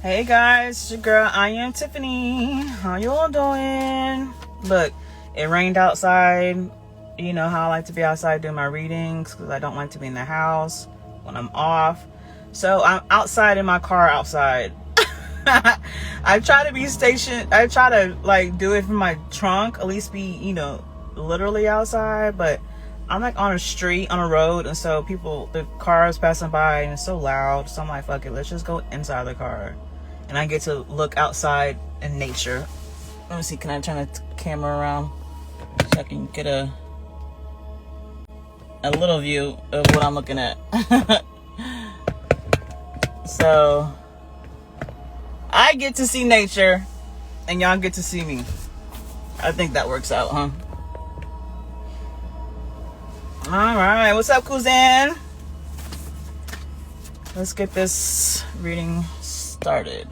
Hey guys, it's your girl I.am.Tiffanee. How you all doing? Look, it rained outside. You know how I like to be outside doing my readings because I don't like to be in the house when I'm off. So I'm outside in my car outside. I try to be stationed. I try to like do it from my trunk, at least be, literally outside, but I'm like on a street, on a road, and so the cars passing by and it's so loud. So I'm like, fuck it, let's just go inside the car. And I get to look outside in nature. Let me see, can I turn the camera around so I can get a little view of what I'm looking at. So I get to see nature and y'all get to see me. I think that works out, huh? Alright, what's up, cousin? Let's get this reading started.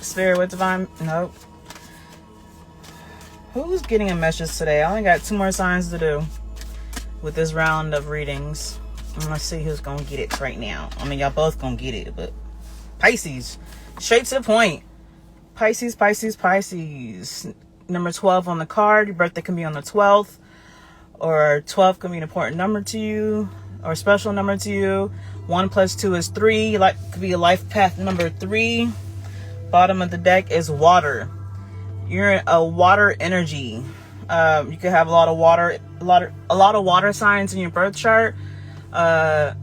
Spirit with divine, nope. Who's getting a message today? I only got 2 more signs to do with this round of readings. Let's see who's gonna get it right now. I mean, y'all both gonna get it, but Pisces, straight to the point. Pisces, Pisces, Pisces. Number 12 on the card. Your birthday can be on the 12th, or 12 can be an important number to you, or a special number to you. 1 + 2 is 3. Like, could be a life path number 3. Bottom of the deck is water. You're a water energy. You could have a lot of water, a lot of water signs in your birth chart, or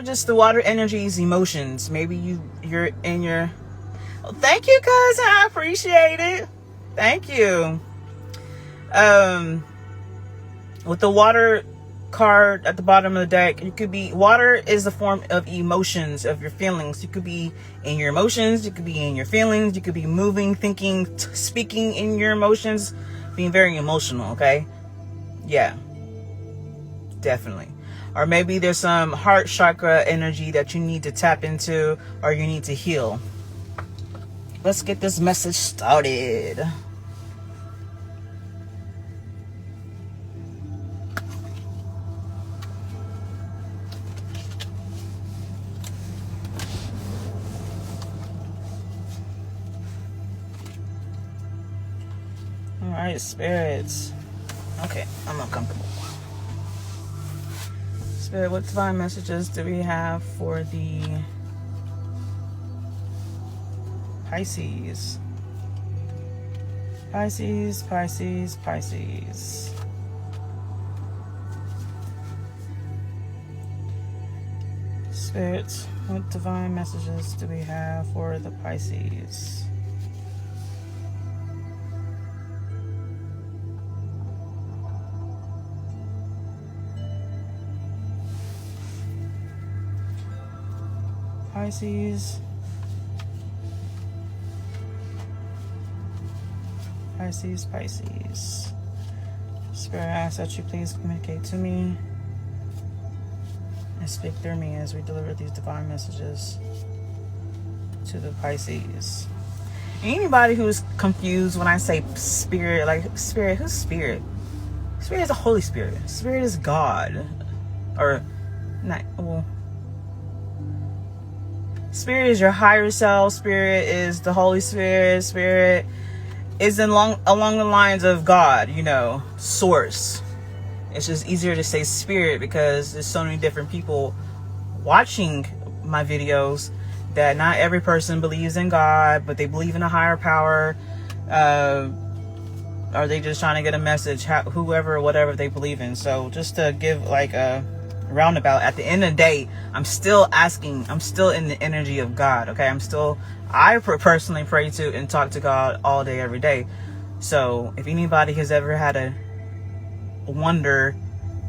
just the water energies, emotions. Maybe you're in your. Oh, thank you, cousin. I appreciate it. Thank you. With the water card at the bottom of the deck, you could be, water is the form of emotions, of your feelings. You could be in your emotions, you could be in your feelings, you could be moving, thinking, speaking in your emotions, being very emotional. Okay, yeah, definitely. Or maybe there's some heart chakra energy that you need to tap into, or you need to heal. Let's get this message started. Alright, spirits. Okay, I'm uncomfortable. Spirit, what divine messages do we have for the Pisces? Pisces, Pisces, Pisces. Spirit, what divine messages do we have for the Pisces? Pisces. Pisces, Pisces. Spirit, I ask that you please communicate to me and speak through me as we deliver these divine messages to the Pisces. Anybody who's confused when I say spirit, like spirit, who's spirit? Spirit is the Holy Spirit. Spirit is God. Or not, well, Spirit is your higher self. Spirit is the Holy Spirit. Spirit is along the lines of God, source. It's just easier to say spirit because there's so many different people watching my videos that not every person believes in God, but they believe in a higher power. Are they just trying to get a message? Whoever, whatever they believe in. So just to give like a roundabout, at the end of the day, I'm still in the energy of God. Okay, I personally pray to and talk to God all day, every day. So if anybody has ever had a wonder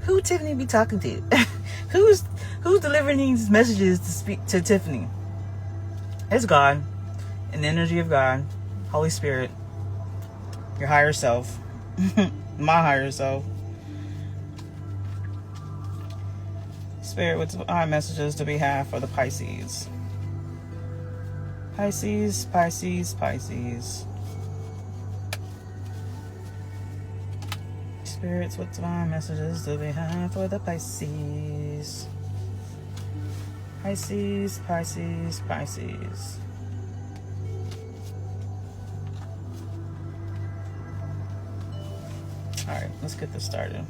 who Tiffanee be talking to, who's delivering these messages to speak to Tiffanee, it's God, in the energy of God, Holy Spirit, your higher self, my higher self. Spirit, what our messages do we have for the Pisces? Pisces, Pisces, Pisces. Spirits, what divine messages do we have for the Pisces? Pisces. Pisces, Pisces, Pisces. All right, let's get this started.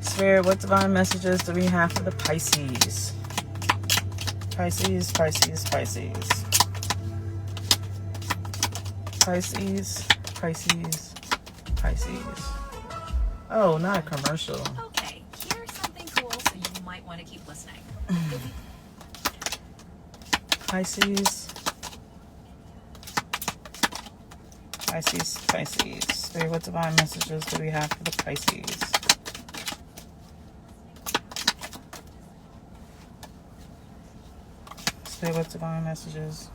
Spirit, what divine messages do we have for the Pisces? Pisces, Pisces, Pisces. Pisces, Pisces, Pisces. Oh, not a commercial. Okay, here's something cool, so you might want to keep listening. Pisces. Pisces, Pisces. Spirit, what divine messages do we have for the Pisces? Spirit, what divine messages?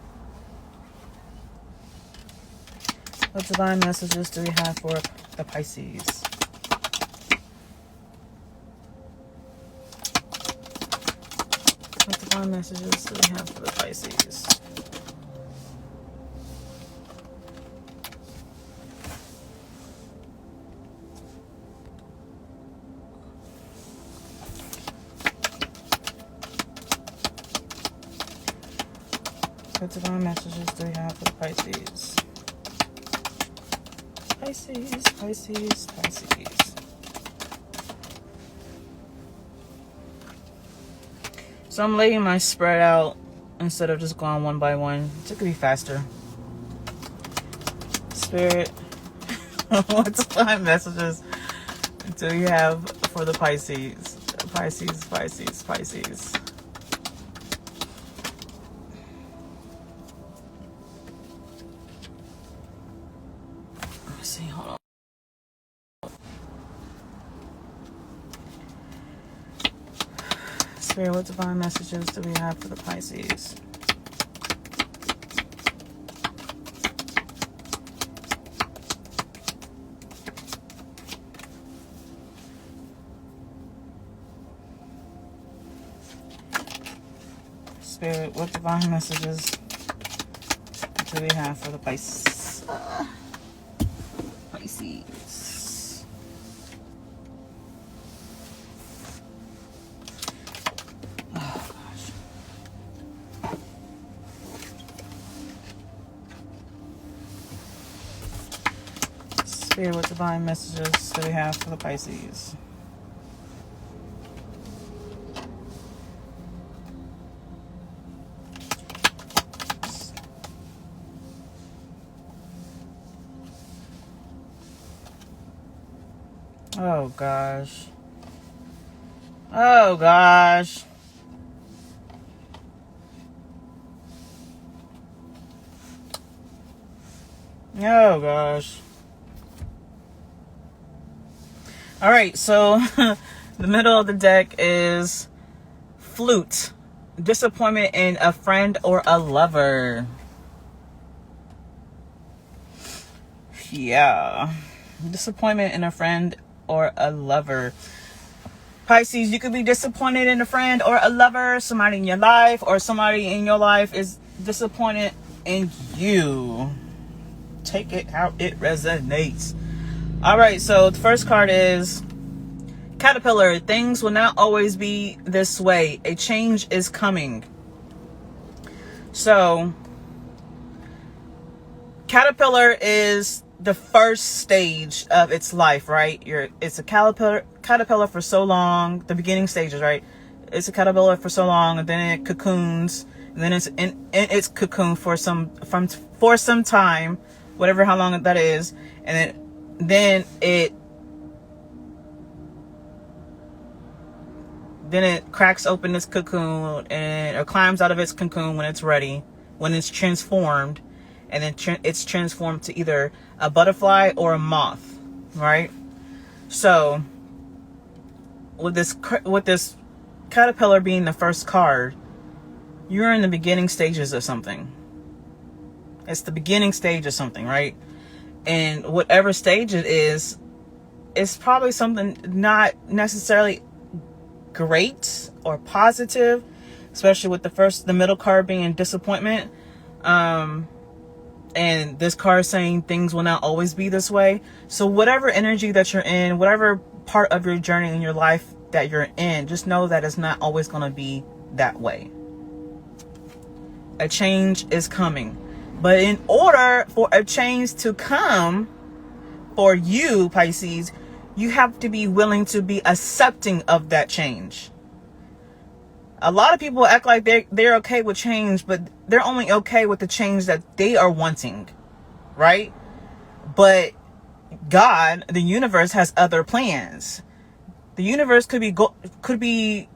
What divine messages do we have for the Pisces? What divine messages do we have for the Pisces? What divine messages do we have for the Pisces? Pisces, Pisces, Pisces. So I'm laying my spread out instead of just going one by one. It could be faster. Spirit, what divine messages do we have for the Pisces? Pisces, Pisces, Pisces. See, hold on. Spirit, what divine messages do we have for the Pisces? Spirit, what divine messages do we have for the Pisces? Pisces. Oh gosh. Spirit, what divine messages do we have for the Pisces? Oh gosh. Oh gosh. Oh gosh. All right, so the middle of the deck is flute. Disappointment in a friend or a lover. Yeah. Disappointment in a friend or a lover. Pisces, you could be disappointed in a friend or a lover, somebody in your life, or somebody in your life is disappointed in you. Take it how it resonates. All right, so the first card is Caterpillar. Things will not always be this way. A change is coming. So Caterpillar is the first stage of its life, right? It's a caterpillar for so long, the beginning stages, right? It's a caterpillar for so long, and then it cocoons, and then it's in its cocoon for some time, whatever how long that is, and then it cracks open its cocoon or climbs out of its cocoon when it's ready, when it's transformed. And then it's transformed to either a butterfly or a moth, right? So with this caterpillar being the first card, you're in the beginning stages of something. It's the beginning stage of something, right? And whatever stage it is, it's probably something not necessarily great or positive, especially with the middle card being disappointment. And this card is saying things will not always be this way. So whatever energy that you're in, whatever part of your journey in your life that you're in, just know that it's not always going to be that way. A change is coming. But in order for a change to come for you, Pisces, you have to be willing to be accepting of that change. A lot of people act like they're okay with change, but they're only okay with the change that they are wanting, right? But God, the universe, has other plans. The universe could be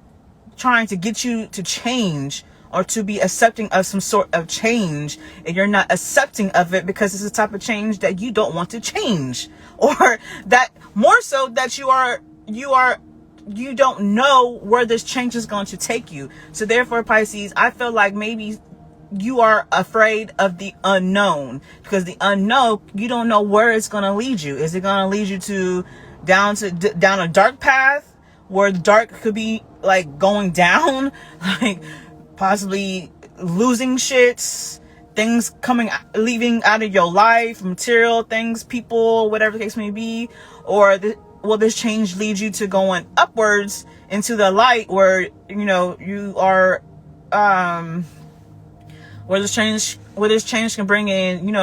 trying to get you to change or to be accepting of some sort of change, and you're not accepting of it because it's the type of change that you don't want to change, or that more so that you don't know where this change is going to take you. So therefore, Pisces, I feel like maybe you are afraid of the unknown, because the unknown, you don't know where it's going to lead you. Is it going to lead you down a dark path where the dark could be like going down, like possibly losing shits, things leaving out of your life, material things, people, whatever the case may be? Or will this change lead you to going upwards into the light, where you are where this change can bring in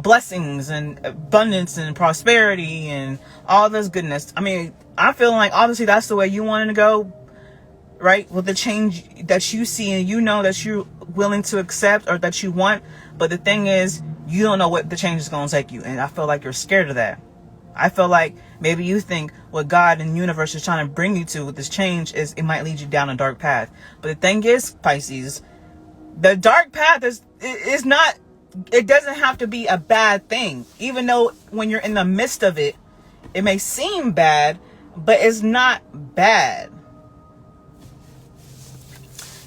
blessings and abundance and prosperity and all this goodness? I mean, I'm feeling like obviously that's the way you wanted to go, right? With the change that you see and that you're willing to accept or that you want. But the thing is, you don't know what the change is going to take you. And I feel like you're scared of that. I feel like maybe you think what God and the universe is trying to bring you to with this change is it might lead you down a dark path. But the thing is, Pisces, the dark path is not, it doesn't have to be a bad thing. Even though when you're in the midst of it, it may seem bad, but it's not bad.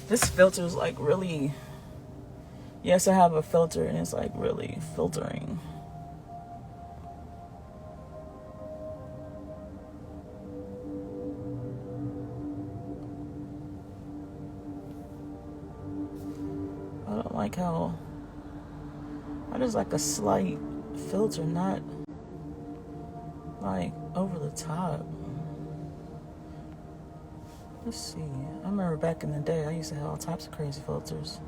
This filter is like really, yes, I have a filter and it's like really filtering. I don't like how, I just like a slight filter, not like over the top. Let's see. I remember back in the day, I used to have all types of crazy filters.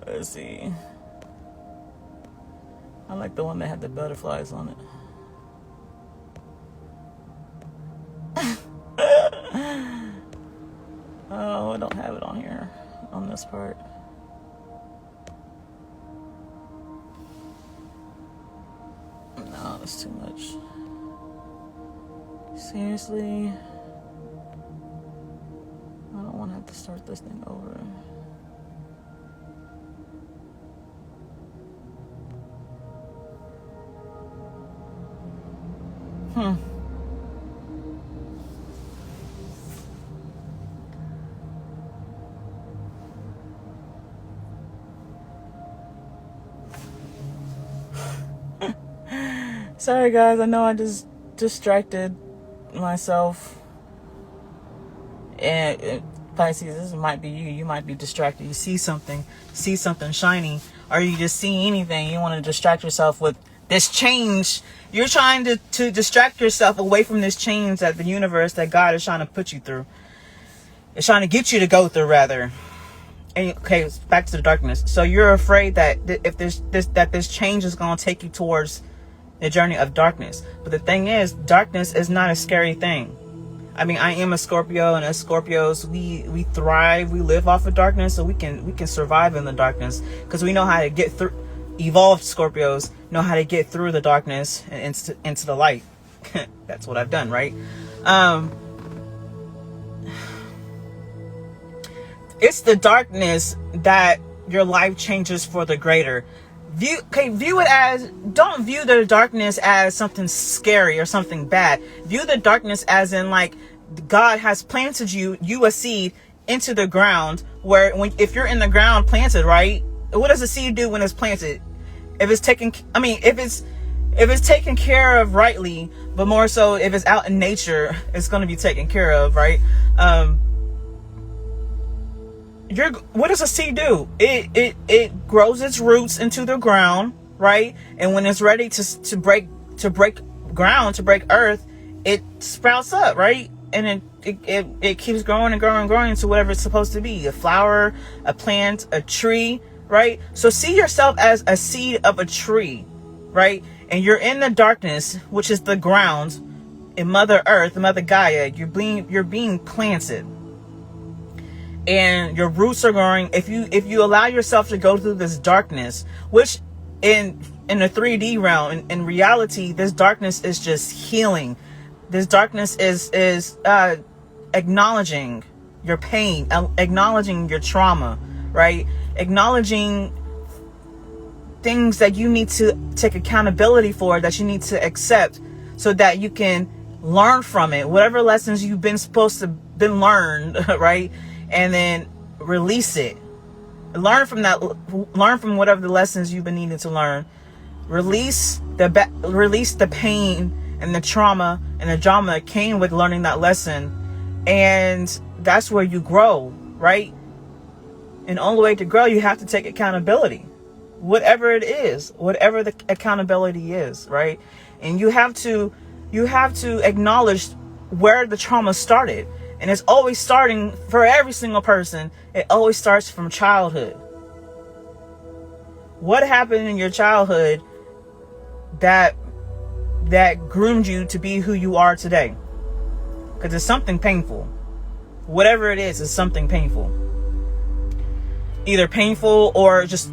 Let's see. I like the one that had the butterflies on it. Oh, I don't have it on here, on this part. No, that's too much. Seriously? I don't want to have to start this thing over. Sorry guys, I know I just distracted myself. And Pisces, this might be you. You might be distracted. You see something shiny, or you just see anything. You want to distract yourself with this change. You're trying to distract yourself away from this change that the universe, that God is trying to put you through. It's trying to get you to go through, rather. And okay, back to the darkness. So you're afraid that if this change is going to take you towards the journey of darkness. But the thing is, darkness is not a scary thing. I mean, I am a Scorpio, and as Scorpios, we thrive. We live off of darkness, so we can survive in the darkness because we know how to get through. Evolved Scorpios know how to get through the darkness and into the light. That's what I've done, right? It's the darkness that your life changes for the greater. View it as, don't view the darkness as something scary or something bad. View the darkness as in, like, God has planted you a seed into the ground, where if you're in the ground planted, right? What does a seed do when it's planted? If it's taken care of rightly, but more so if it's out in nature, it's going to be taken care of, right? what does a seed do? It grows its roots into the ground, right? And when it's ready to break ground, to break earth, it sprouts up, right? And it keeps growing and growing and growing into whatever it's supposed to be, a flower, a plant, a tree, right? So see yourself as a seed of a tree, right? And you're in the darkness, which is the ground, in Mother Earth, Mother Gaia. You're being planted, and your roots are growing. If you allow yourself to go through this darkness, which in the 3D realm, in reality, this darkness is just healing. This darkness is acknowledging your pain, acknowledging your trauma, right? Acknowledging things that you need to take accountability for, that you need to accept, so that you can learn from it. Whatever lessons you've been learned, right? And then release it. Learn from whatever the lessons you've been needing to learn. Release the pain and the trauma and the drama that came with learning that lesson. And that's where you grow, right? And the only way to grow, you have to take accountability. Whatever it is, whatever the accountability is, right? And you have to acknowledge where the trauma started. And it's always starting, for every single person, it always starts from childhood. What happened in your childhood that groomed you to be who you are today? Because it's something painful. Whatever it is, it's something painful. Either painful or just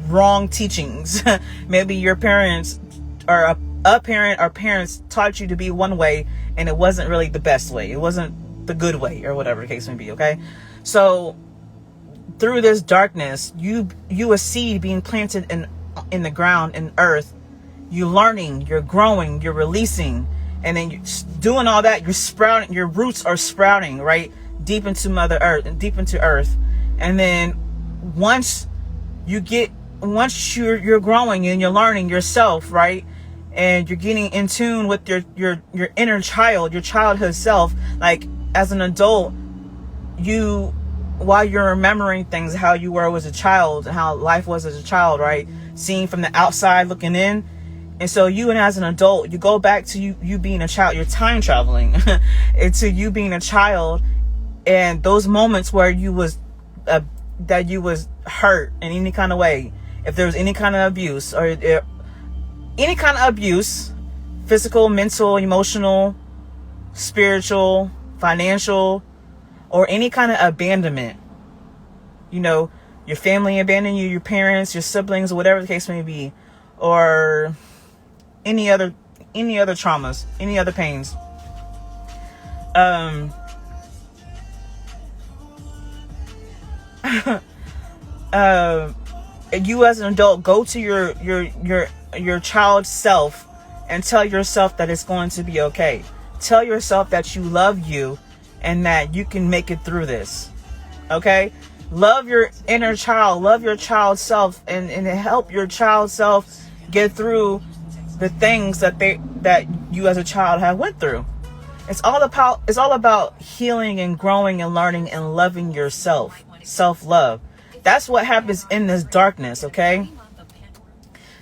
wrong teachings. Maybe your parents or a parent or parents taught you to be one way, and it wasn't really the best way. It wasn't the good way, or whatever the case may be. Okay, so through this darkness, you a seed being planted in the ground, in earth. You're learning, you're growing, you're releasing, and then you're doing all that. You're sprouting. Your roots are sprouting, right, deep into Mother Earth, deep into Earth. And then once you're growing and you're learning yourself, right, and you're getting in tune with your inner child, your childhood self. Like, as an adult, while you're remembering things, how you were as a child, how life was as a child, right, seeing from the outside looking in. And so as an adult, you go back to you being a child. You're time traveling into you being a child, and those moments where you was hurt in any kind of way, if there was any kind of abuse, or any kind of abuse, physical, mental, emotional, spiritual, financial, or any kind of abandonment. Your family abandoned you, your parents, your siblings, whatever the case may be, or any other traumas, any other pains. You as an adult, go to your child self and tell yourself that it's going to be okay. Tell yourself that you love you and that you can make it through this. Okay? Love your inner child, love your child self, and help your child self get through the things that you as a child have went through. It's all about healing and growing and learning and loving yourself. Self-love. That's what happens in this darkness, okay?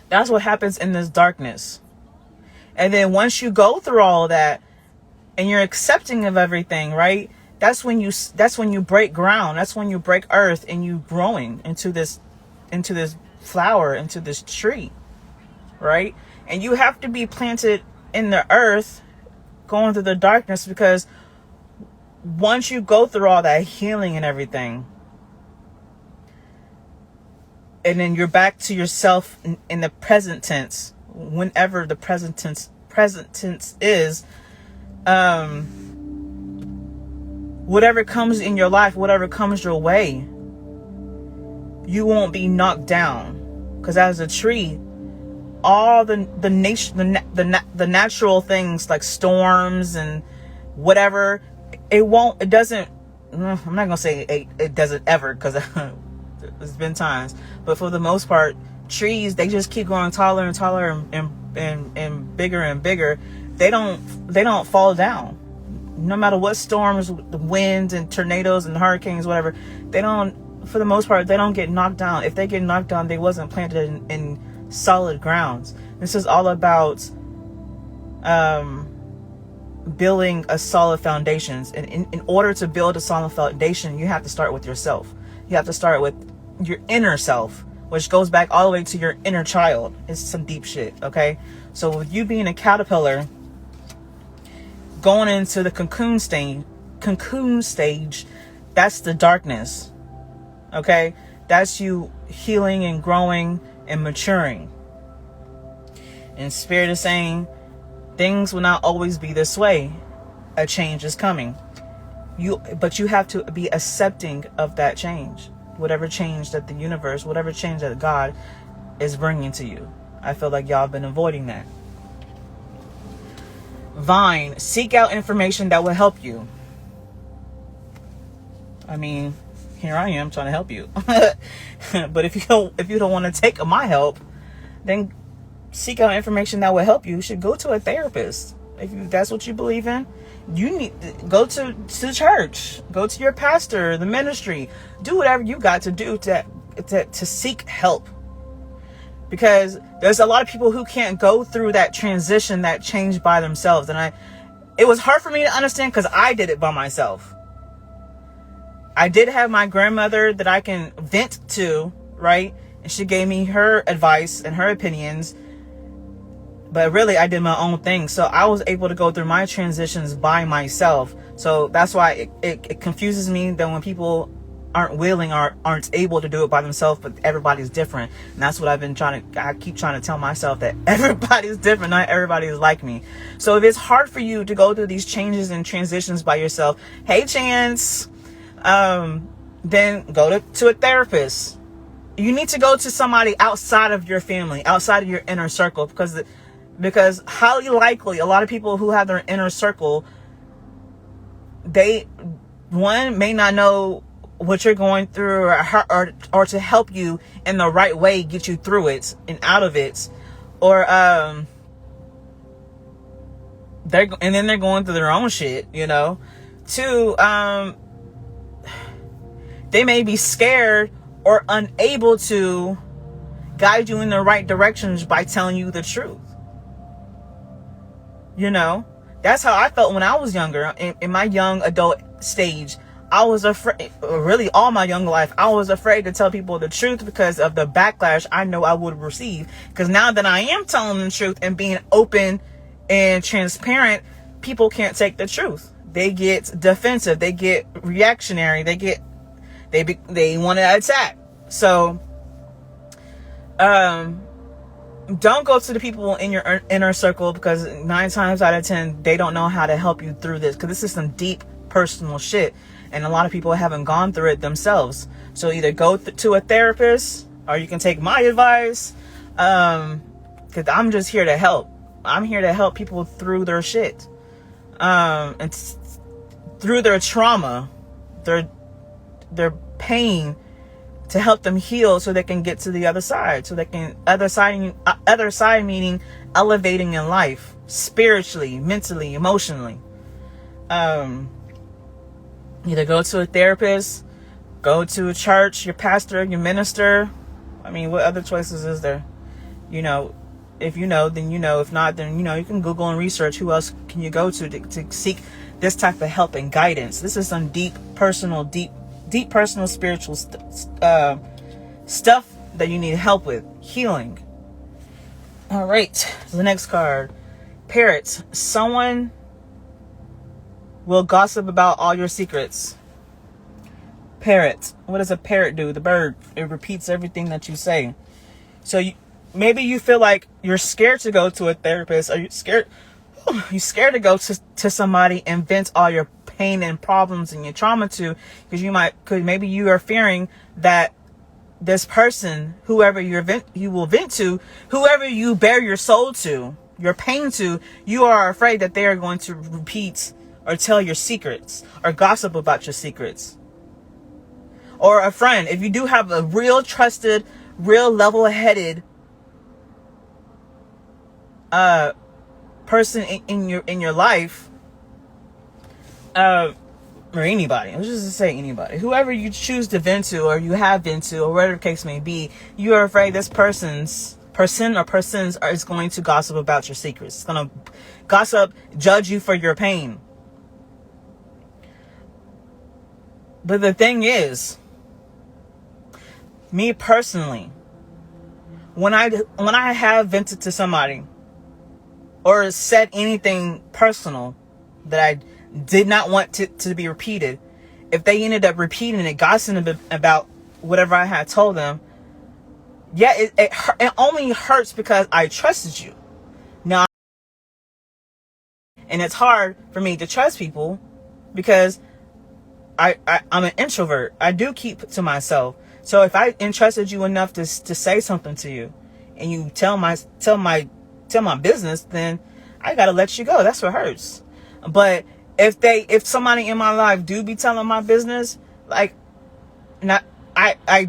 That's what happens in this darkness. And then once you go through all of that and you're accepting of everything, right? That's when you break ground. That's when you break earth and you growing into this flower, into this tree, right? And you have to be planted in the earth, going through the darkness, because once you go through all that healing and everything, and then you're back to yourself in the present tense, whenever the present tense is, whatever comes in your life, whatever comes your way, you won't be knocked down. Because as a tree, all the natural things like storms and whatever, I'm not gonna say it doesn't ever, because there's been times, but for the most part, trees, they just keep growing taller and taller and bigger and bigger. They don't fall down. no matter what storms, the winds and tornadoes and hurricanes, whatever, they don't, for the most part, they don't get knocked down. If they get knocked down, they wasn't planted in solid grounds. This is all about building a solid foundations. And in order to build a solid foundation, you have to start with yourself. You have to start with your inner self, which goes back all the way to your inner child. It's some deep shit, okay? So with you being a caterpillar, going into the cocoon stage, that's the darkness, okay? That's you healing and growing and maturing. And Spirit is saying, things will not always be this way. A change is coming. But you have to be accepting of that change. Whatever change that the universe, whatever change that God is bringing to you. I feel like y'all have been avoiding that. Vine, seek out information that will help you. I mean, here I am trying to help you. But if you don't want to take my help, then seek out information that will help you. You should go to a therapist. If that's what you believe in, you need to go to church, go to your pastor, the ministry, do whatever you got to do to seek help. Because there's a lot of people who can't go through that transition, that change by themselves. And it was hard for me to understand because I did it by myself. I did have my grandmother that I can vent to, right? And she gave me her advice and her opinions. But really, I did my own thing. So I was able to go through my transitions by myself. So that's why it confuses me that when people aren't willing or aren't able to do it by themselves, but everybody's different. And that's what I keep trying to tell myself, that everybody's different. Not everybody is like me. So if it's hard for you to go through these changes and transitions by yourself, hey Chance, then go to a therapist. You need to go to somebody outside of your family, outside of your inner circle, because highly likely a lot of people who have their inner circle, they may not know what you're going through, or to help you in the right way, get you through it and out of it, or they're going through their own shit, you know. Two, they may be scared or unable to guide you in the right directions by telling you the truth. You know, that's how I felt when I was younger. In my young adult stage, I was afraid, really all my young life, I was afraid to tell people the truth because of the backlash I know I would receive. Because now that I am telling the truth and being open and transparent, people can't take the truth. They get defensive. They get reactionary. They want to attack. So, don't go to the people in your inner circle, because 9 times out of 10, they don't know how to help you through this. Because this is some deep personal shit. And a lot of people haven't gone through it themselves. So either go to a therapist, or you can take my advice. Because I'm just here to help. I'm here to help people through their shit. And through their trauma, their pain, to help them heal so they can get to the other side. So they can, other side meaning elevating in life, spiritually, mentally, emotionally. Either go to a therapist, go to a church, your pastor, your minister. I mean, what other choices is there? You know, if you know, then you know. If not, then, you know, you can Google and research who else can you go to seek this type of help and guidance. This is some deep personal spiritual stuff that you need help with, healing. All right, the next card, Parrots. Someone will gossip about all your secrets. Parrot. What does a parrot do? The bird. It repeats everything that you say. So maybe you feel like you're scared to go to a therapist, or you're scared to go to somebody and vent all your pain and problems and your trauma to, because maybe you are fearing that this person, whoever you will vent to, whoever you bare your soul to, your pain to, you are afraid that they are going to repeat or tell your secrets or gossip about your secrets. Or a friend, if you do have a real trusted, real level-headed person in your life, or anybody, let's just say anybody, whoever you choose to vent to, or you have been to, or whatever the case may be, you are afraid this person or persons is going to gossip about your secrets. It's going to gossip, judge you for your pain. But the thing is, me personally, when I have vented to somebody or said anything personal that I did not want to be repeated, if they ended up repeating it, gossiping about whatever I had told them, yeah, it only hurts because I trusted you. Now, and it's hard for me to trust people because I'm an introvert. I do keep to myself. So if I entrusted you enough to say something to you, and you tell my business, then I gotta let you go. That's what hurts. But if somebody in my life do be telling my business, like, I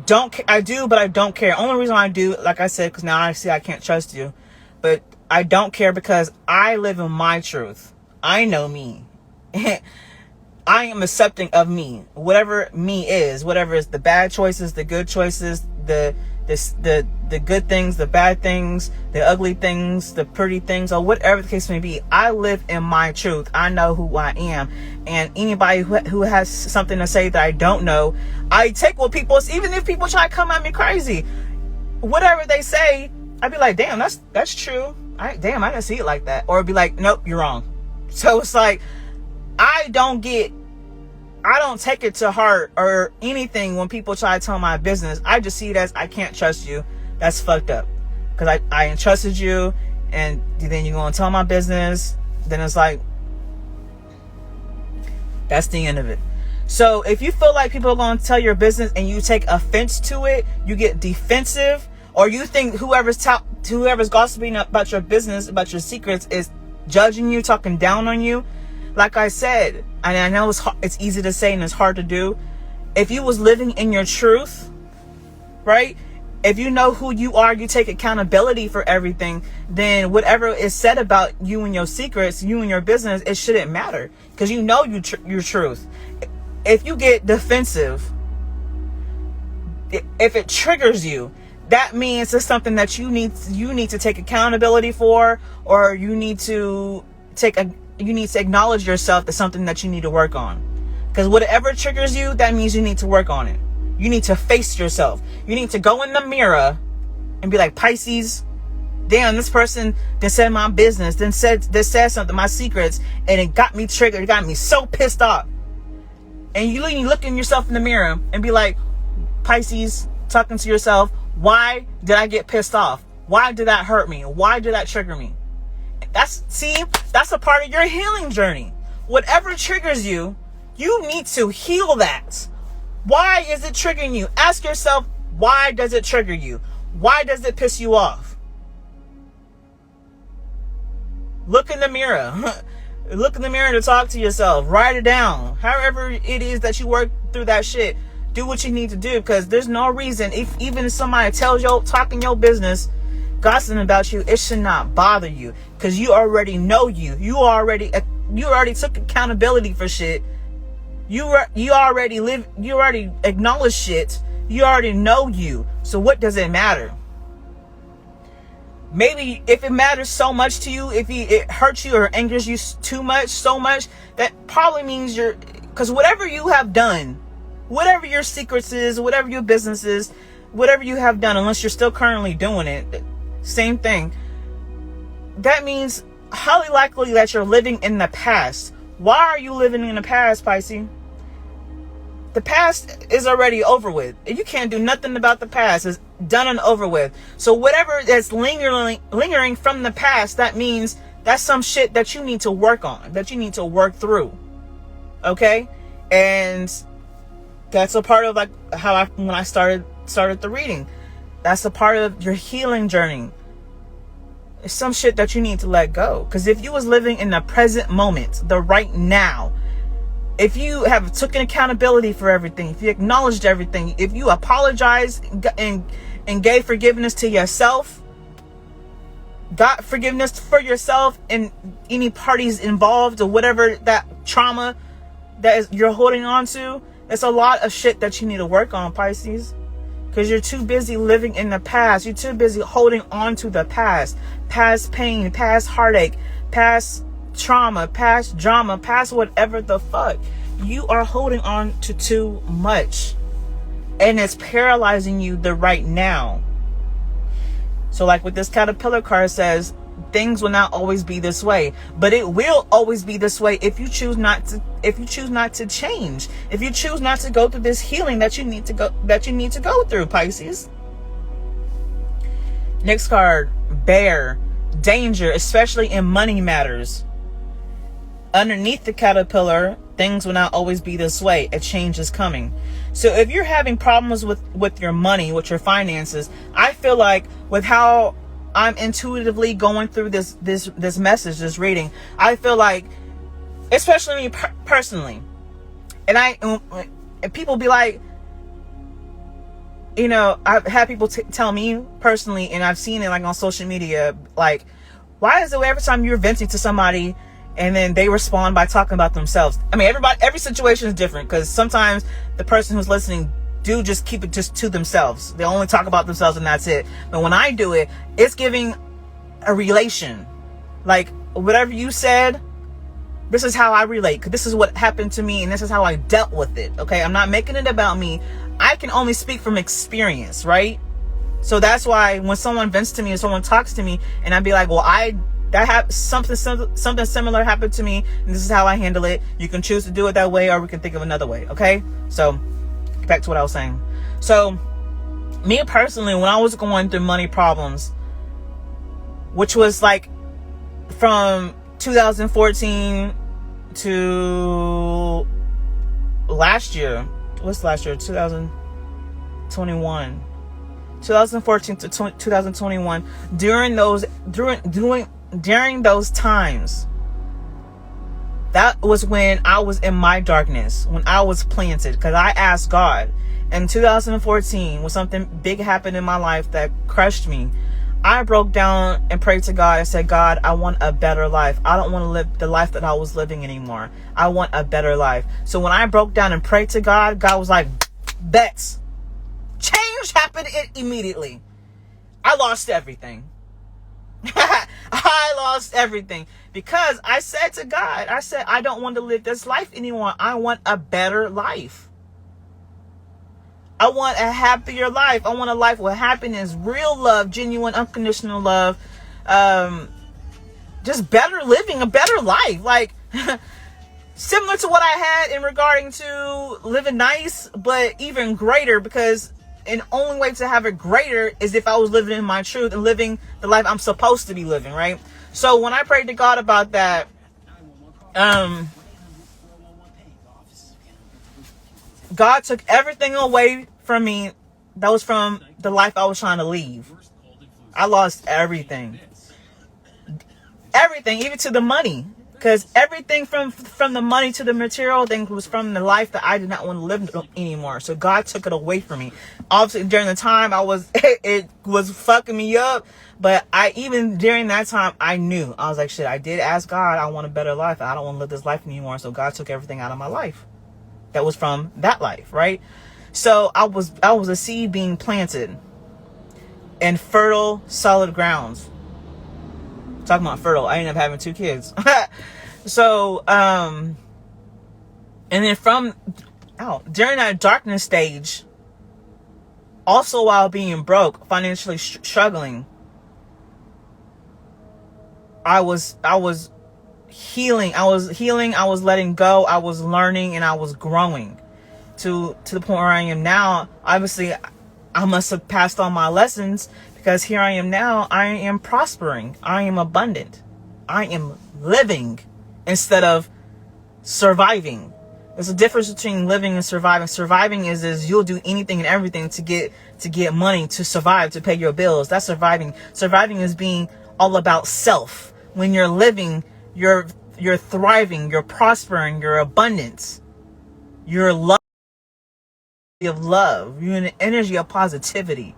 do, but I don't care. Only reason I do, like I said, because now I see I can't trust you, but I don't care because I live in my truth. I know me. I am accepting of me, whatever me is, whatever is the bad choices, the good choices, the good things, the bad things, the ugly things, the pretty things, or whatever the case may be. I live in my truth. I know who I am. And anybody who has something to say that I don't know, I take what people, even if people try to come at me crazy, whatever they say, I'd be like, damn, that's true. I didn't see it like that. Or I'd be like, nope, you're wrong. So it's like, I don't take it to heart or anything when people try to tell my business. I just see it as, I can't trust you. That's fucked up. Because I entrusted you, and then you're going to tell my business. Then it's like, that's the end of it. So if you feel like people are going to tell your business and you take offense to it, you get defensive, or you think whoever's gossiping about your business, about your secrets, is judging you, talking down on you, like I said, and I know it's easy to say and it's hard to do. If you was living in your truth, right? If you know who you are, you take accountability for everything, then whatever is said about you and your secrets, you and your business, it shouldn't matter, because you know your truth. If you get defensive, if it triggers you, that means it's something that you need to take accountability for, or you need to acknowledge yourself as something that you need to work on. Because whatever triggers you, that means you need to work on it. You need to face yourself. You need to go in the mirror and be like, Pisces, damn, this person that said my business, then said something, my secrets, and it got me triggered. It got me so pissed off. And you look in yourself in the mirror and be like, Pisces, talking to yourself, why did I get pissed off? Why did that hurt me? Why did that trigger me? That's a part of your healing journey. Whatever triggers you, you need to heal that. Why is it triggering you? Ask yourself, why does it trigger you? Why does it piss you off? Look in the mirror. Look in the mirror to talk to yourself. Write it down. However it is that you work through that shit, do what you need to do, because there's no reason, even if somebody tells you, talking your business, gossiping about you, it should not bother you, because you already know you already took accountability for shit. You already acknowledge shit. You already know you. So what does it matter? Maybe if it matters so much to you, if it hurts you or angers you so much, that probably means because whatever you have done, whatever your secrets is, whatever your business is, whatever you have done, unless you're still currently doing it, same thing. That means highly likely that you're living in the past. Why are you living in the past, Pisces? The past is already over with. You can't do nothing about the past. It's done and over with. So whatever that's lingering from the past, that means that's some shit that you need to work on, that you need to work through. Okay? And that's a part of like how when I started the reading. That's a part of your healing journey. It's some shit that you need to let go. Because if you was living in the present moment, the right now, if you have taken accountability for everything, if you acknowledged everything, if you apologized and gave forgiveness to yourself, got forgiveness for yourself and any parties involved or whatever that trauma that is you're holding on to, it's a lot of shit that you need to work on, Pisces. Because you're too busy living in the past. You're too busy holding on to the past. Past pain, past heartache, past trauma, past drama, past whatever the fuck. You are holding on to too much. And it's paralyzing you the right now. So like with this caterpillar card says, things will not always be this way, but it will always be this way if you choose not to change, if you choose not to go through this healing that you need to go through, Pisces. Next card, bear, danger, especially in money matters. Underneath the caterpillar, things will not always be this way. A change is coming. So if you're having problems with your money, with your finances, I feel like with how I'm intuitively going through this message, this reading, I feel like, especially me personally, and people be like, you know, I've had people tell me personally, and I've seen it like on social media, like, why is it every time you're venting to somebody and then they respond by talking about themselves? I mean, every situation is different, because sometimes the person who's listening do just keep it just to themselves. They only talk about themselves and that's it. But when I do it, it's giving a relation. Like, whatever you said, this is how I relate, because this is what happened to me and this is how I dealt with it. Okay, I'm not making it about me. I can only speak from experience, right? So that's why when someone vents to me or someone talks to me and I'd be like, well, something similar happened to me and this is how I handle it. You can choose to do it that way, or we can think of another way. Okay, so back to what I was saying. So me personally, when I was going through money problems, which was like from 2014 to last year, what's last year, 2021, 2014 to 2021, during those times, that was when I was in my darkness, when I was planted, because I asked God. In 2014, when something big happened in my life that crushed me, I broke down and prayed to God. I said, God, I want a better life. I don't want to live the life that I was living anymore. I want a better life. So when I broke down and prayed to God, God was like, bets. Change happened immediately. I lost everything. I lost everything because I said to God, I said, I don't want to live this life anymore. I want a better life. I want a happier life. I want a life with happiness, real love, genuine, unconditional love. Just better living, a better life. Like, similar to what I had in regarding to living nice, but even greater, because the only way to have it greater is if I was living in my truth and living the life I'm supposed to be living, right? So when I prayed to God about that, God took everything away from me that was from the life I was trying to leave. I lost everything. Everything, even to the money. Because everything from the money to the material thing was from the life that I did not want to live anymore. So God took it away from me. Obviously, during the time it was fucking me up. But even during that time, I knew. I was like, shit, I did ask God, I want a better life. I don't want to live this life anymore. So God took everything out of my life that was from that life, right? So I was a seed being planted in fertile, solid grounds. Talking about fertile, I ended up having 2 kids. So, and then during that darkness stage, also while being broke, financially struggling, I was healing. I was letting go. I was learning and I was growing to the point where I am now. Obviously, I must have passed on my lessons, because here I am now. I am prospering. I am abundant. I am living instead of surviving. There's a difference between living and surviving. Surviving is you'll do anything and everything to get money, to survive, to pay your bills. That's surviving. Surviving is being all about self. When you're living, you're thriving, you're prospering, you're abundance. You're love of love. You're in the energy of positivity.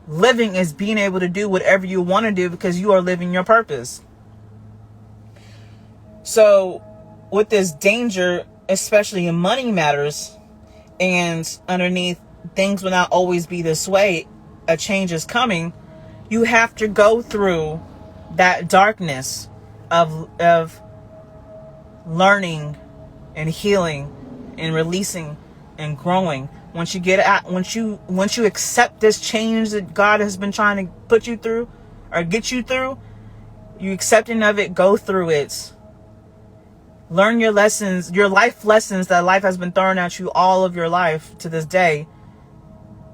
Living is being able to do whatever you want to do because you are living your purpose. So with this danger, especially in money matters, and underneath things will not always be this way, a change is coming. You have to go through that darkness of learning and healing and releasing and growing. Once you get out, once you accept this change that God has been trying to put you through or get you through, you accepting of it, go through it. Learn your lessons, your life lessons that life has been throwing at you all of your life to this day.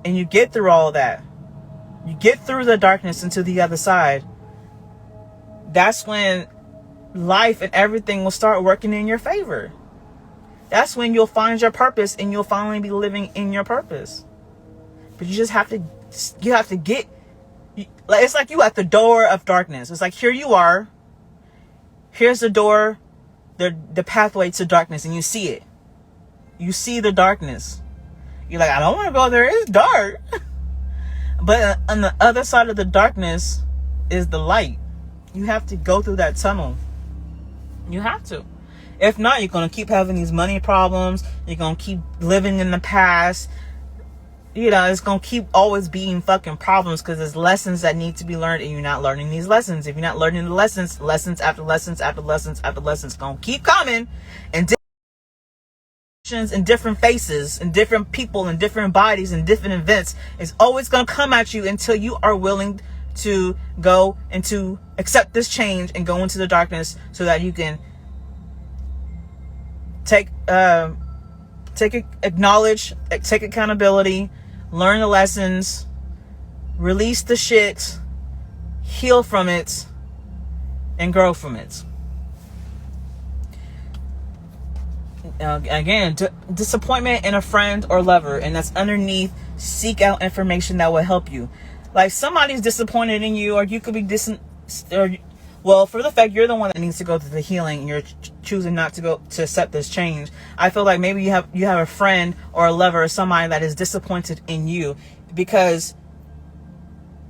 And you get through all of that. You get through the darkness into the other side. That's when life and everything will start working in your favor. That's when you'll find your purpose and you'll finally be living in your purpose. But you just have to get, like, it's like you at the door of darkness. It's like, here you are. Here's the door, the pathway to darkness, and you see it. You see the darkness. You're like, I don't want to go there. It's dark. But on the other side of the darkness is the light. You have to go through that tunnel. You have to. If not, you're going to keep having these money problems. You're going to keep living in the past. You know, it's going to keep always being fucking problems because there's lessons that need to be learned and you're not learning these lessons. If you're not learning the lessons, lessons after lessons after lessons after lessons going to keep coming. And in different faces and different people and different bodies and different events is always going to come at you until you are willing to go and to accept this change and go into the darkness so that you can acknowledge, take accountability, learn the lessons, release the shit, heal from it, and grow from it. Again, disappointment in a friend or lover, and that's underneath. Seek out information that will help you. Like, somebody's disappointed in you, or you could be well, for the fact you're the one that needs to go through the healing and you're choosing not to go to accept this change. I feel like maybe you have a friend or a lover or somebody that is disappointed in you because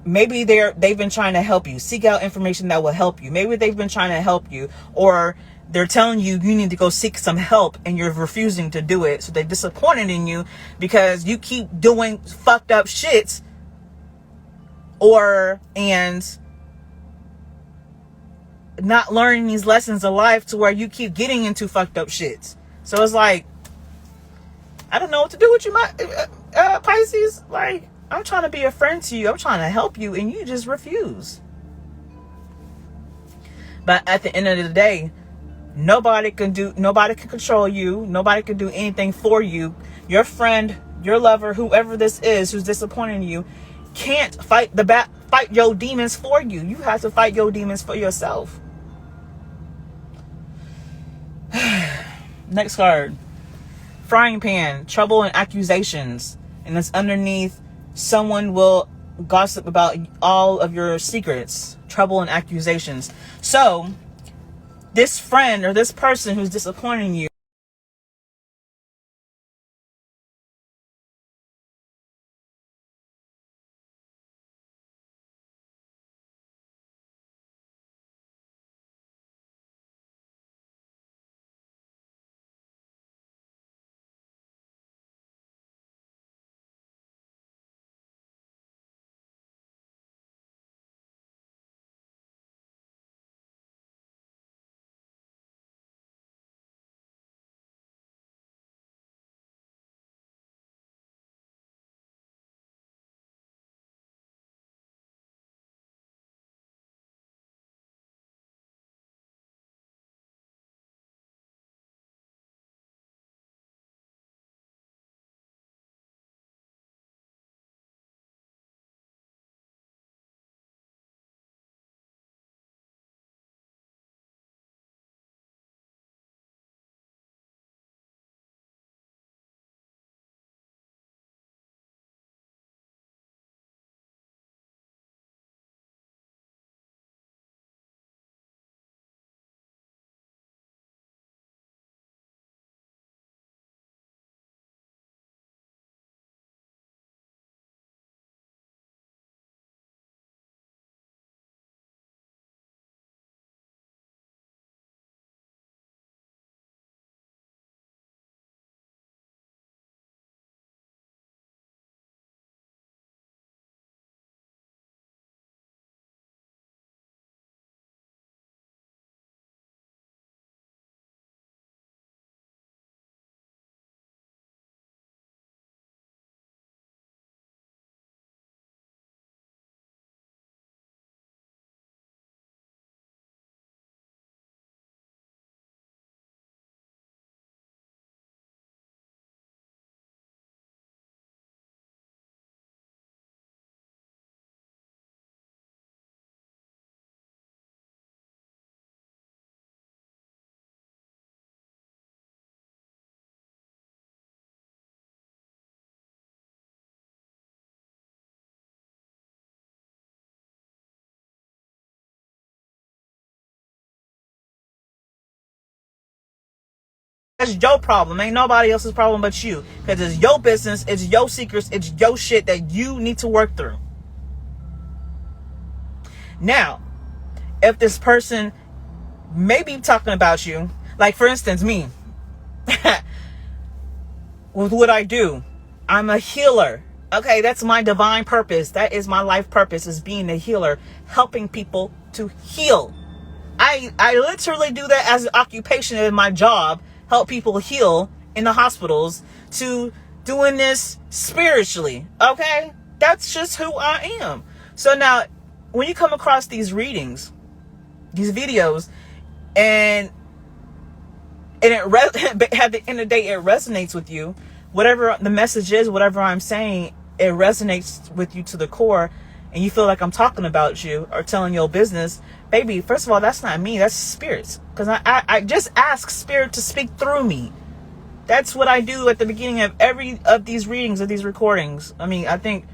maybe they've been trying to help you. Seek out information that will help you. Maybe they've been trying to help you, or they're telling you need to go seek some help and you're refusing to do it. So they're disappointed in you because you keep doing fucked up shit and not learning these lessons of life to where you keep getting into fucked up shit. So it's like, I don't know what to do with you, my Pisces. Like, I'm trying to be a friend to you. I'm trying to help you and you just refuse. But at the end of the day, nobody can control you. Nobody can do anything for you. Your friend, your lover, whoever this is who's disappointing you, can't fight your demons for you. You have to fight your demons for yourself. Next card. Frying pan, trouble and accusations. And it's underneath, someone will gossip about all of your secrets. Trouble and accusations. So, this friend or this person who's disappointing you That's your problem. Ain't nobody else's problem but you. Because it's your business, it's your secrets, it's your shit that you need to work through. Now, if this person may be talking about you, like for instance, me, with what I do, I'm a healer. Okay, that's my divine purpose. That is my life purpose, is being a healer, helping people to heal. I literally do that as an occupation in my job, help people heal in the hospitals, to doing this spiritually. Okay, that's just who I am. So now, when you come across these readings, these videos, and at the end of the day, it resonates with you. Whatever the message is, whatever I'm saying, it resonates with you to the core, and you feel like I'm talking about you or telling your business, baby, first of all, that's not me, that's spirits. Because I just ask spirit to speak through me. That's what I do at the beginning of every of these readings, of these recordings. I mean, I think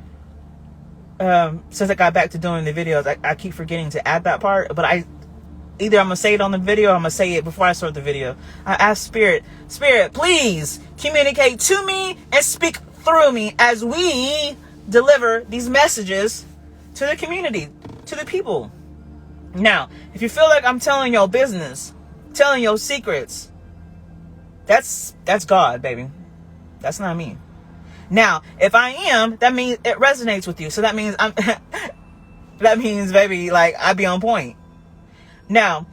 since I got back to doing the videos, I keep forgetting to add that part, but either I'm going to say it on the video or I'm going to say it before I start the video. I ask Spirit, please communicate to me and speak through me as we deliver these messages to the community, to the people. Now, if you feel like I'm telling your business, telling your secrets, that's God, baby. That's not me. Now, if I am, that means it resonates with you. So that means that means, baby, like, I be on point. Now,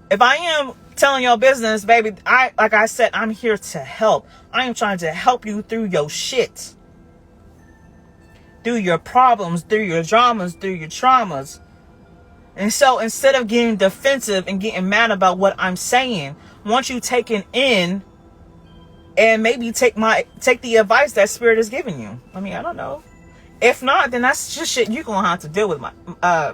if I am telling your business, baby, like I said, I'm here to help. I am trying to help you through your shit, through your problems, through your dramas, through your traumas. And so instead of getting defensive and getting mad about what I'm saying, once you take it in and maybe take the advice that Spirit is giving you. I mean, I don't know. If not, then that's just shit you're gonna have to deal with, my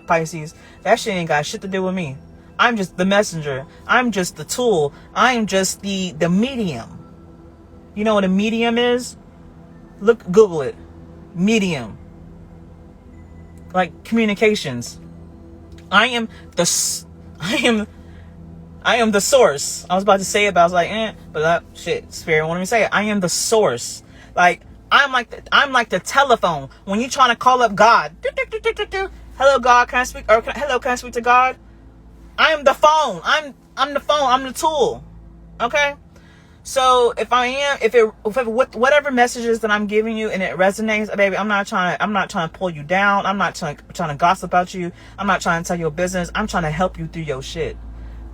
Pisces. That shit ain't got shit to do with me. I'm just the messenger. I'm just the tool. I'm just the medium. You know what a medium is? Google it. Medium. Like communications. I am the source. I was about to say it, but I was like, but shit, Spirit won't even say it. I am the source. Like, I'm like the telephone when you're trying to call up God. Hello, God, can I speak? Or hello, can I speak to God? I am the phone. I'm the phone. I'm the tool. Okay. So if whatever messages that I'm giving you and it resonates, baby, I'm not trying to pull you down. I'm not trying to gossip about you. I'm not trying to tell your business. I'm trying to help you through your shit,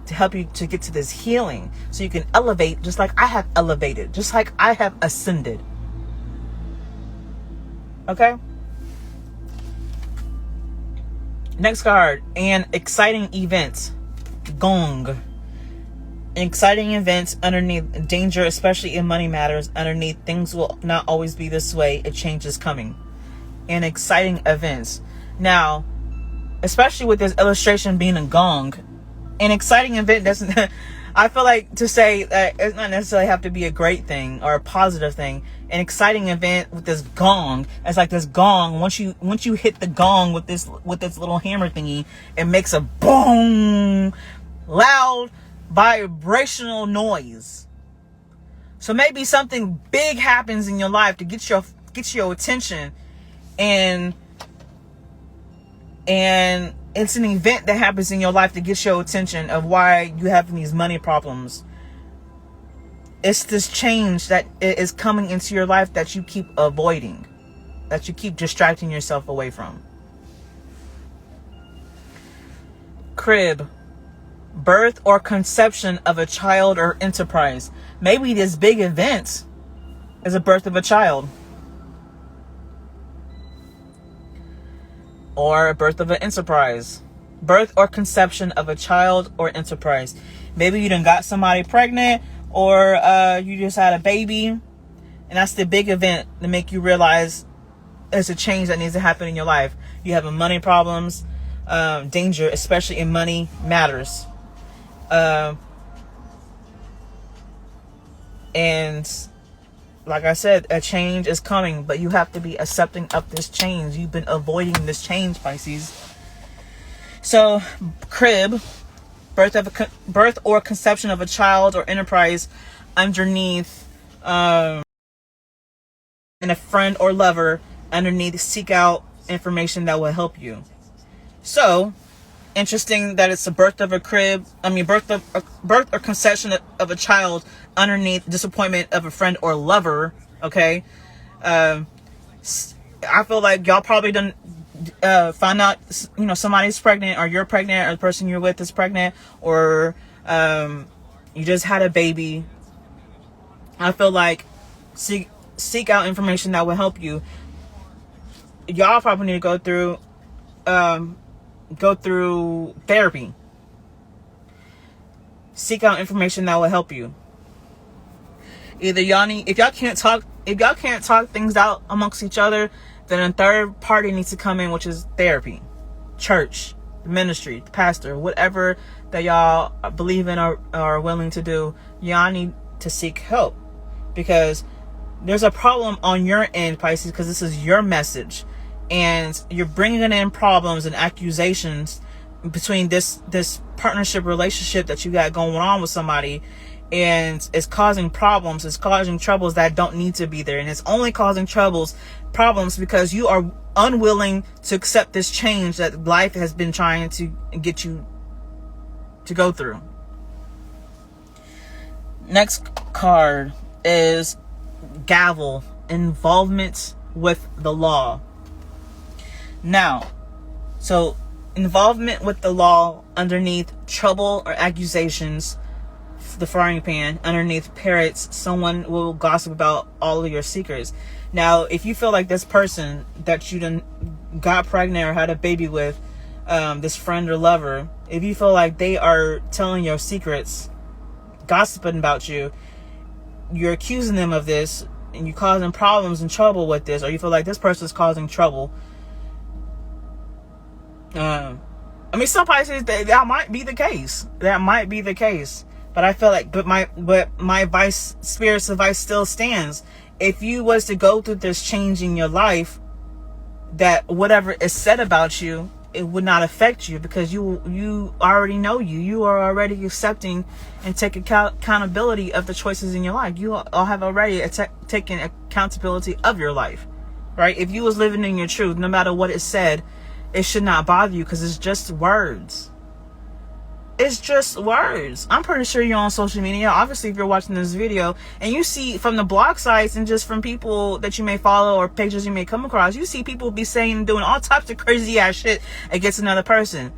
to help you to get to this healing, so you can elevate, just like I have elevated, just like I have ascended. Okay. Next card, an exciting event. Gong. Exciting events underneath danger, especially in money matters. Underneath, things will not always be this way. A change is coming. And exciting events. Now, especially with this illustration being a gong, an exciting event doesn't I feel like to say that it's not necessarily have to be a great thing or a positive thing. An exciting event with this gong, it's like this gong, once you hit the gong with this little hammer thingy, it makes a boom, loud vibrational noise. So maybe something big happens in your life to get your attention, and it's an event that happens in your life to get your attention of why you having these money problems. It's this change that is coming into your life that you keep avoiding, that you keep distracting yourself away from. Crib. Birth or conception of a child or enterprise. Maybe this big event is a birth of a child, or a birth of an enterprise. Birth or conception of a child or enterprise. Maybe you done got somebody pregnant, or you just had a baby, and that's the big event to make you realize there's a change that needs to happen in your life. You have money problems, danger, especially in money matters. And like I said, a change is coming, but you have to be accepting of this change. You've been avoiding this change, Pisces. So, crib, birth or conception of a child or enterprise underneath, and a friend or lover underneath. Seek out information that will help you. So interesting that it's a birth of a crib. Birth or conception of a child underneath disappointment of a friend or lover. Okay. I feel like y'all probably done find out, somebody's pregnant, or you're pregnant, or the person you're with is pregnant, or you just had a baby. I feel like seek out information that will help you. Y'all probably need to go through therapy. Seek out information that will help you. Either if y'all can't talk things out amongst each other, then a third party needs to come in, which is therapy, church, ministry, pastor, whatever that y'all believe in or are willing to do. Y'all need to seek help, because there's a problem on your end, Pisces, because this is your message, and you're bringing in problems and accusations between this partnership relationship that you got going on with somebody, and it's causing problems. It's causing troubles that don't need to be there, and it's only causing problems because you are unwilling to accept this change that life has been trying to get you to go through. Next card is gavel, involvement with the law. Now, so involvement with the law underneath trouble or accusations, the frying pan, underneath parrots, someone will gossip about all of your secrets. Now, if you feel like this person that you done got pregnant or had a baby with, this friend or lover, if you feel like they are telling your secrets, gossiping about you, you're accusing them of this, and you're causing problems and trouble with this, or you feel like this person is causing trouble. Some Pisces, that might be the case. But I feel like, but my advice, Spirit's advice still stands. If you was to go through this change in your life, that whatever is said about you, it would not affect you, because you already know you are already accepting and taking accountability of the choices in your life. You all have already taken accountability of your life, right? If you was living in your truth, no matter what it said, it should not bother you, because it's just words. It's just words. I'm pretty sure you're on social media. Obviously, if you're watching this video and you see from the blog sites and just from people that you may follow or pages you may come across, you see people be saying and doing all types of crazy ass shit against another person.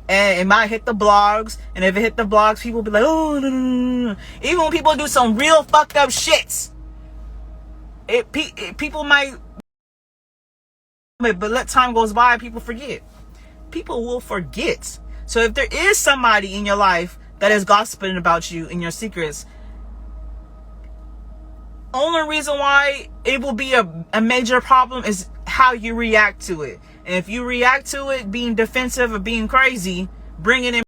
And it might hit the blogs. And if it hit the blogs, people be like, oh, no. Even when people do some real fucked up shits, people might, but let time goes by, people forget. People will forget. So if there is somebody in your life that is gossiping about you and your secrets, only reason why it will be a major problem is how you react to it. And if you react to it being defensive or being crazy, bringing in,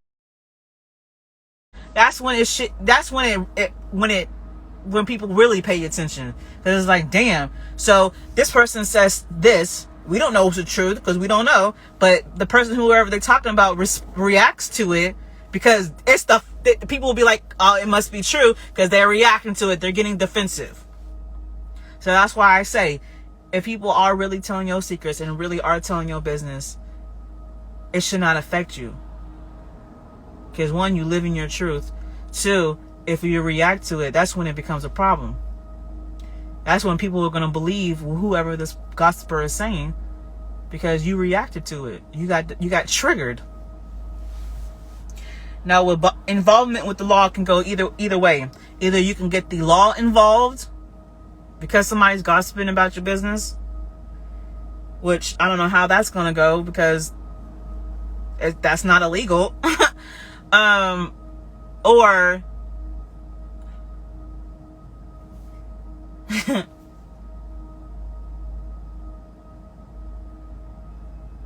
that's when when people really pay attention. Because it's like, damn, so this person says this. We don't know if it's the truth, because we don't know. But the person, whoever they're talking about, reacts to it, because it's people will be like, oh, it must be true, because they're reacting to it. They're getting defensive. So that's why I say, if people are really telling your secrets and really are telling your business, it should not affect you. Because one, you live in your truth. Two, if you react to it, that's when it becomes a problem. That's when people are going to believe whoever this gossiper is saying, because you reacted to it. You got triggered. Now, with involvement with the law can go either way. Either you can get the law involved because somebody's gossiping about your business, which I don't know how that's going to go, because that's not illegal. Or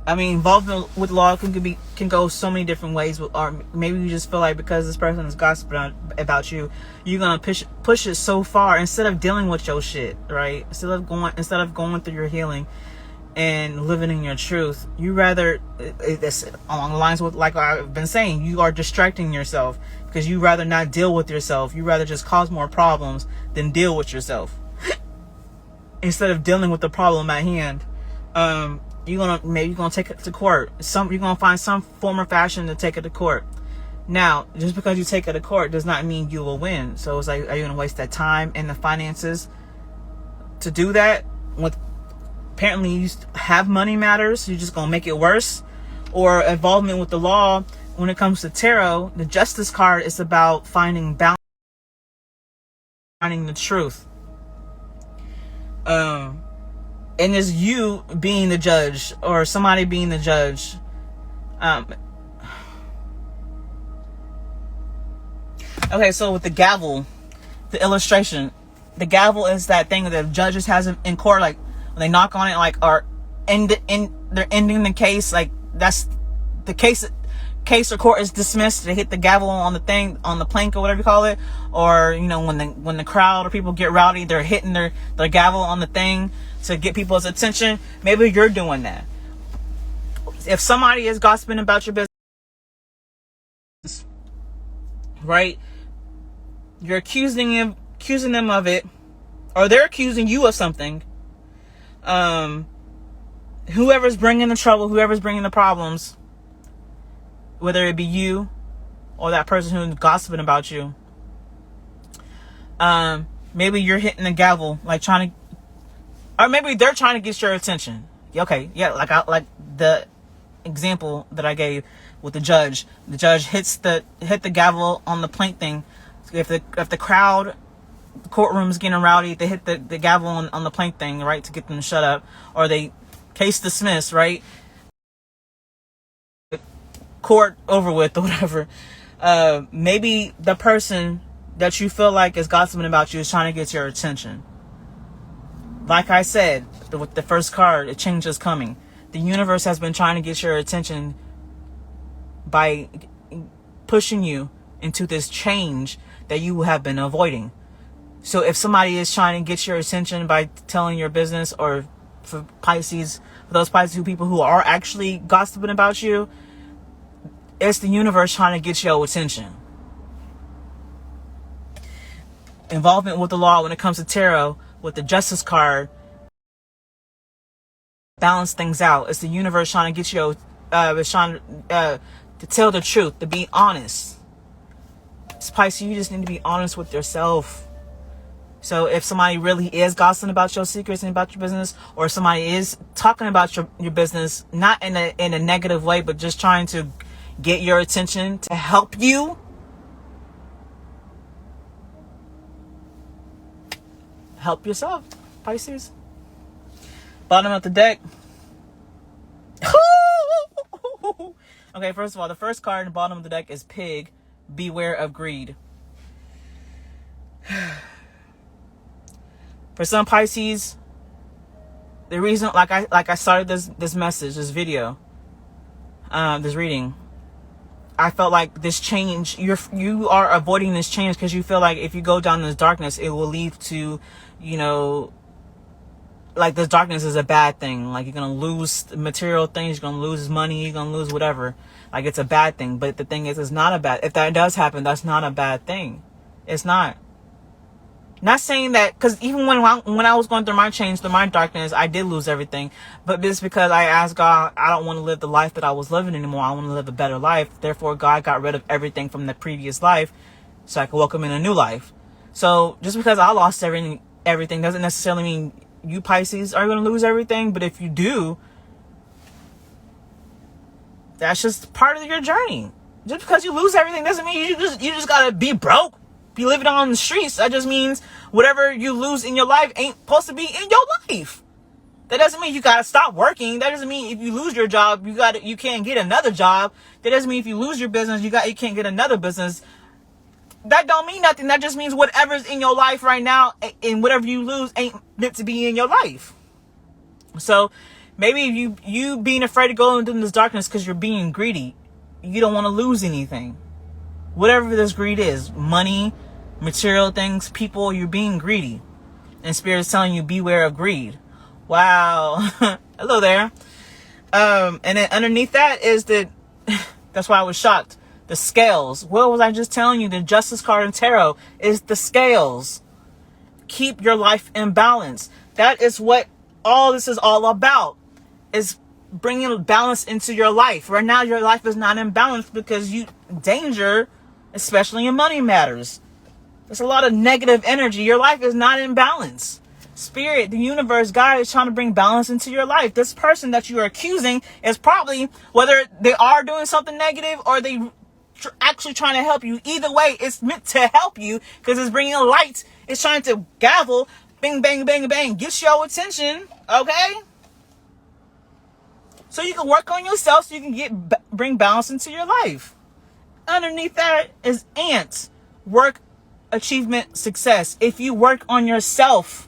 involvement with law can go so many different ways. Or maybe you just feel like because this person is gossiping about you, you're gonna push it so far instead of dealing with your shit, right? Instead of going through your healing, and living in your truth. You rather, it's along the lines with, like I've been saying, you are distracting yourself because you rather not deal with yourself. You rather just cause more problems than deal with yourself. Instead of dealing with the problem at hand, you're gonna take it to court. You're gonna find some form or fashion to take it to court. Now, just because you take it to court does not mean you will win. So it's like, are you gonna waste that time and the finances to do that? With apparently you have money matters, you're just gonna make it worse. Or involvement with the law. When it comes to tarot, the Justice card is about finding balance, finding the truth. And it's you being the judge or somebody being the judge. Okay, so with the gavel, the illustration, the gavel is that thing that the judges has in court, like when they knock on it, like, or they're ending the case, like that's the case or court is dismissed. They hit the gavel on the thing, on the plank or whatever you call it. Or, you know, when the crowd or people get rowdy, they're hitting their gavel on the thing to get people's attention. Maybe you're doing that. If somebody is gossiping about your business, right? You're accusing them of it, or they're accusing you of something. Whoever's bringing the trouble, whoever's bringing the problems, whether it be you or that person who's gossiping about you, maybe you're hitting the gavel, like trying to, or maybe they're trying to get your attention. Okay, yeah, like the example that I gave with the judge. The judge hit the gavel on the plank thing. If the crowd, the courtroom's getting rowdy, they hit the gavel on the plank thing, right, to get them to shut up, or they case dismissed, right? Court over with or whatever. Maybe the person that you feel like is gossiping about you is trying to get your attention. Like I said, with the first card, a change is coming. The universe has been trying to get your attention by pushing you into this change that you have been avoiding. So if somebody is trying to get your attention by telling your business, or for Pisces, for those Pisces people who are actually gossiping about you, it's the universe trying to get your attention. Involvement with the law when it comes to tarot, with the Justice card, balance things out. It's the universe trying to get you, it's trying to tell the truth, to be honest. It's Pisces, you just need to be honest with yourself. So if somebody really is gossiping about your secrets and about your business, or somebody is talking about your business, not in a negative way, but just trying to get your attention to help you, help yourself, Pisces. Bottom of the deck. Okay, first of all, the first card in the bottom of the deck is Pig. Beware of greed. For some Pisces, the reason, like I started this message, this video, this reading, I felt like this change, you are avoiding this change because you feel like if you go down this darkness, it will lead to, you know, like this darkness is a bad thing. Like you're going to lose material things, you're going to lose money, you're going to lose whatever. Like it's a bad thing. But the thing is, it's not a bad, if that does happen, that's not a bad thing. It's not. Not saying that, because even when I was going through my change, through my darkness, I did lose everything. But it's because I asked God, I don't want to live the life that I was living anymore. I want to live a better life. Therefore, God got rid of everything from the previous life so I could welcome in a new life. So just because I lost everything doesn't necessarily mean you Pisces are going to lose everything. But if you do, that's just part of your journey. Just because you lose everything doesn't mean you just got to be broke. Be living on the streets. That just means whatever you lose in your life ain't supposed to be in your life. That doesn't mean you gotta stop working. That doesn't mean if you lose your job, you can't get another job. That doesn't mean if you lose your business, you can't get another business. That don't mean nothing. That just means whatever's in your life right now and whatever you lose ain't meant to be in your life. So maybe you being afraid to go into this darkness because you're being greedy. You don't want to lose anything. Whatever this greed is, money, material things, people, you're being greedy. And Spirit's telling you beware of greed. Wow. Hello there. And then underneath that is that's why I was shocked. The scales. What was I just telling you? The Justice card in tarot is the scales. Keep your life in balance. That is what all this is all about, is bringing balance into your life. Right now, your life is not in balance because danger, especially in money matters. There's a lot of negative energy. Your life is not in balance. Spirit, the universe, God is trying to bring balance into your life. This person that you are accusing is probably, whether they are doing something negative or they actually trying to help you. Either way, it's meant to help you because it's bringing light. It's trying to gavel, bang, bang, bang, bang, get your attention, okay? So you can work on yourself so you can bring balance into your life. Underneath that is ants. Work, achievement, success. If you work on yourself,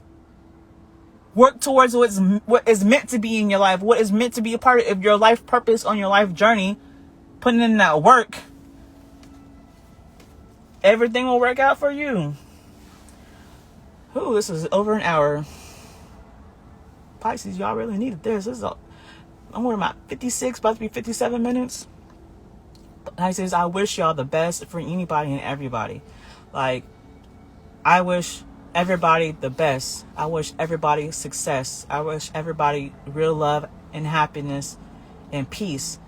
work towards what is meant to be in your life, what is meant to be a part of your life purpose on your life journey, putting in that work, everything will work out for you. Ooh, this is over an hour. Pisces, y'all really needed this. I'm worried about 56, about to be 57 minutes. Pisces, I wish y'all the best for anybody and everybody. Like, I wish everybody the best. I wish everybody success. I wish everybody real love and happiness and peace.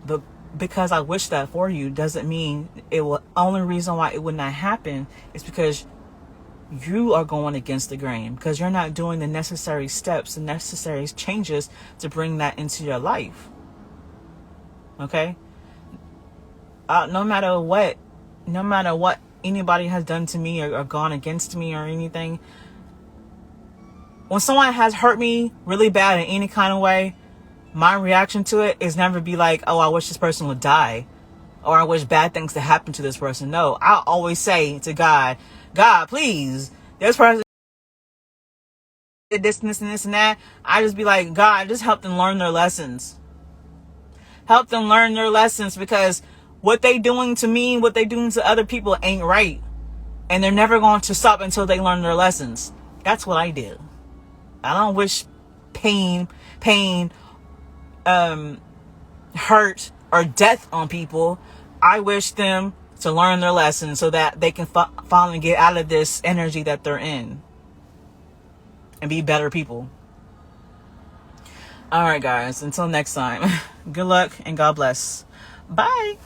But because I wish that for you doesn't mean it will. Only reason why it would not happen is because you are going against the grain, because you're not doing the necessary steps, the necessary changes to bring that into your life. Okay? No matter what anybody has done to me or gone against me or anything, when someone has hurt me really bad in any kind of way, my reaction to it is never be like, oh, I wish this person would die, or I wish bad things to happen to this person. No, I always say to God, please, this person did this and this and this and that. I just be like, God, just help them learn their lessons. Help them learn their lessons, because what they doing to me, what they doing to other people ain't right. And they're never going to stop until they learn their lessons. That's what I do. I don't wish pain, hurt, or death on people. I wish them to learn their lessons so that they can finally get out of this energy that they're in and be better people. All right, guys. Until next time. Good luck and God bless. Bye.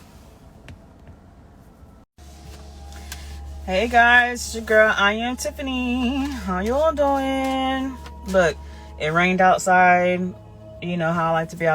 Hey guys, it's your girl, I.am.Tiffanee. How y'all doing? Look, it rained outside. You know how I like to be outside.